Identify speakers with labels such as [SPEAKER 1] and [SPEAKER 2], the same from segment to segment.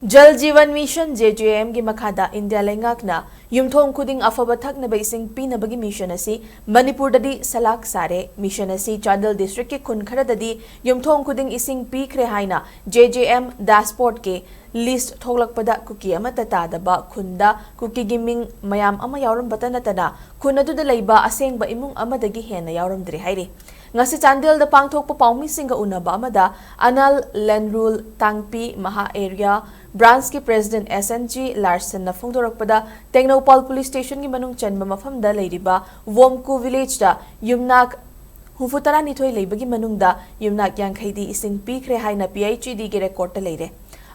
[SPEAKER 1] जल जीवन mission JJM की मखादा इंडिया लेंगाकना युमथोंग खुदिंग अफब थकनब इसिंग पीनबगी मिशन असी मणिपुर ददी सलाक सारे मिशन असी चांदल डिस्ट्रिक्ट के खुन खरददी युमथोंग खुदिंग इसिंग पीखरे हाइना JJM डैशबोर्ड के लिस्ट थोलकपदा कुकी अमता तादबा खुंदा कुकी गी मिंग मयाम अमा यावरमबता नतना खुन अदुदा लैबा असेंगबा इमुंग अमदगी हेना यावरमद्रे हाइरे ngasi chandel da pangthokpa paumi singa unaba amada anal lenrul tangpi maha area branch ki president SNG Larsen na phongdorakpada Tengnopal police station ki manung chanba mafam da leiriba Womku village da yumnak hufutara nithoi leibagi manungda yumnak yankhaidi ising pikre haina PHD gi record ta leire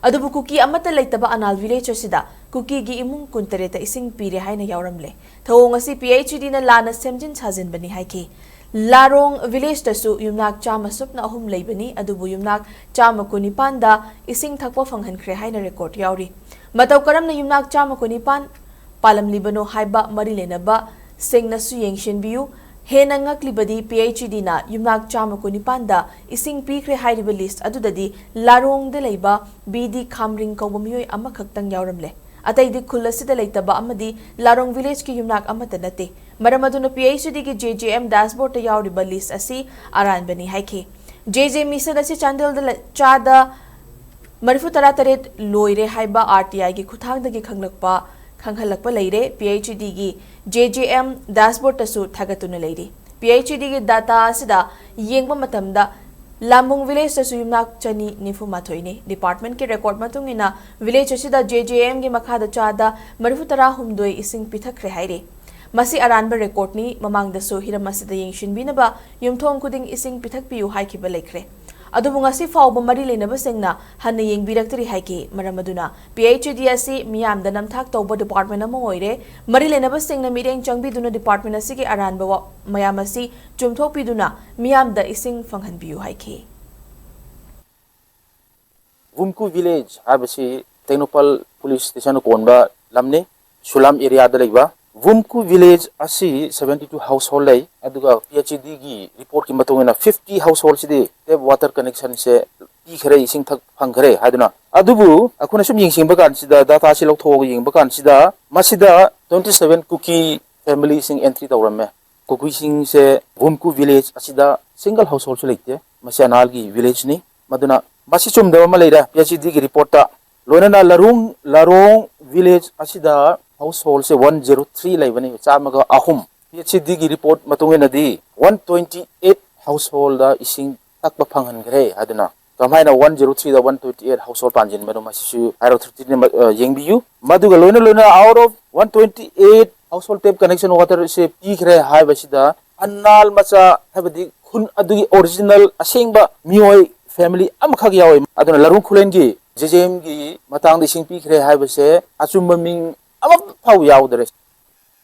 [SPEAKER 1] adubu kuki amata leitaba anal village asida kuki gi imung kuntareta ising pire haina yawramle thawong asi PHD na lana semjin chajin bani haiki Larong village tasu yumnak chama supna ahum leibani adubu yumnak chama kunipan da ising thakpa phanghan khre haina record yauri mataw karam na yumnak chama kunipan palam libano haiba mari lenaba singna su yengshin biu hena ngaklibadi PHD na yumnak chama kunipan da ising pikre hairiba list adudadi larong de leiba BD khamring kawba miyoi ama khaktang yauramle atai di Khul asida leitaba amadi larong village ki yumnak amata nate Maramaduna PHD ki JJM dashboard ta yauriba list asi aran bani haiki JJ mission asi chandel da chada marifu tarataret loire haiba RTI ki khuthang da ki khanghalakpa leire PHD ki JJM dashboard ta su thagatuna leire PHD ki data asida yengba matamda Lambung village ta su yumnak chani nifu mathoine department ke record matungina village asida JJM ki makhada chada marifu tara humdoi ising pithakre haire Masi aranba record ni mamang da so hiram asida yengshin binaba yumthong kuding ising pithak piu haiki ba lekre adubu ngasi fawba mari lenaba sengna hanna yengbiraktori haiki maramaduna PHD asi miyam da namthak tawba department ama oire mari lenaba sengna mireng changbi duna department asi ki aranba mayam asi chumthok piduna miyam da ising fanghan piu haiki
[SPEAKER 2] Wumku village habasi Tengnopal police station konba lamne Sulam area da leiba Wumku village asi 72 household lay aduga PHD gi report ki matungena 50 household sidi tap water connection se pi khare ising thak phangkhare haduna adubu akuna sum yingsing bakan sida data si lok thog ying bakan sida masida 27 Kuki family sing entry tawramme Kuki sing se Wumku village asida single household se leite masianal gi village ni maduna masi chumda ma leira PHD gi report ta loinana larong village asida household se 103 laibani chamaga ahum PHD gi report matungena di 128 household da ising takpa phanghan gre aduna kamaina 103 da 128 household panjin mero masisu aro 13 yengbiu maduga loina out of 128 household tap connection water se pi gre hai basida annal macha habadi khun adugi original asengba mioi family amkhag yawi aduna larung khulen gi JJM gi matang di sing pi gre hai base achumba ming Ama pau yaw deres